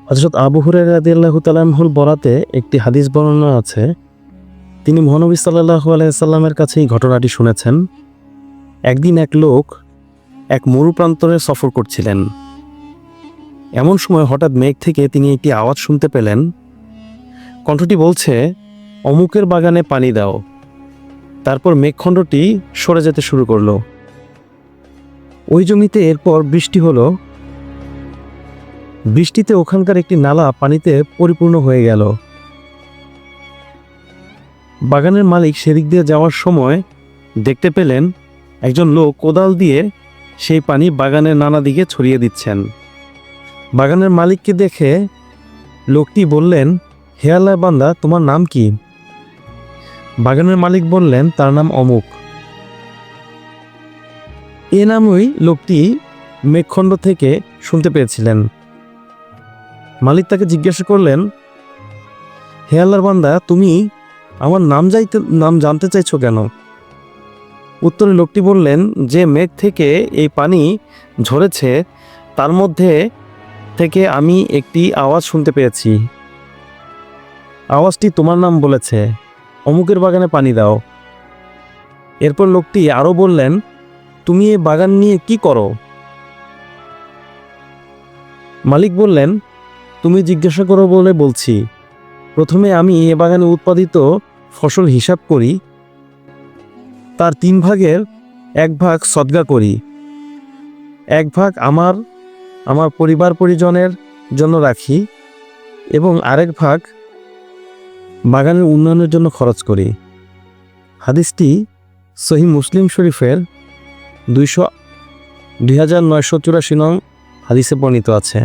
হযরত আবু হুরায়রা রাদিয়াল্লাহু তাআলা আনহুর বরাতে একটি হাদিস বর্ণনা আছে। তিনি মহানবী সাল্লাল্লাহু আলাইহি সাল্লামের কাছে এই ঘটনাটি শুনেছেন। একদিন এক লোক এক মরুপ্রান্তরে সফর করছিলেন। এমন সময় হঠাৎ মেঘ থেকে তিনি একটি আওয়াজ শুনতে পেলেন। কণ্ঠটি বলছে, অমুকের বাগানে পানি দাও। তারপর মেঘখণ্ডটি সরে যেতে শুরু করলো। ওই জমিতে এরপর বৃষ্টি হলো। বৃষ্টিতে ওখানকার একটি নালা পানিতে পরিপূর্ণ হয়ে গেল। বাগানের মালিক সেদিক দিয়ে যাওয়ার সময় দেখতে পেলেন একজন লোক কোদাল দিয়ে সেই পানি বাগানের নানা দিকে ছড়িয়ে দিচ্ছেন। বাগানের মালিককে দেখে লোকটি বললেন, হে আল্লাহর বান্দা, তোমার নাম কি? বাগানের মালিক বললেন, তার নাম অমুক। এ নামই লোকটি মেঘখণ্ড থেকে শুনতে পেয়েছিলেন। মালিক তাকে জিজ্ঞাসা করলেন, হে আল্লাহর বান্দা, তুমি আমার নাম জানতে চাইছো কেন? উত্তরে লোকটি বললেন, যে মেঘ থেকে এই পানি ঝরেছে তার মধ্যে থেকে আমি একটি আওয়াজ শুনতে পেয়েছি। আওয়াজটি তোমার নাম বলেছে, অমুকের বাগানে পানি দাও। এরপর লোকটি আরও বললেন, তুমি এই বাগান নিয়ে কি করো? মালিক বললেন, তুমি জিজ্ঞাসা করো বলে বলছি। প্রথমে আমি এ বাগানে উৎপাদিত ফসল হিসাব করি, তার 3 ভাগের 1 ভাগ সদকা করি, 1 ভাগ আমার পরিবার পরিজনের জন্য রাখি এবং আরেক ভাগ বাগানের উন্নয়নের জন্য খরচ করি। হাদিসটি সহিহ মুসলিম শরীফের 2984 নং হাদিসে বর্ণিত আছে।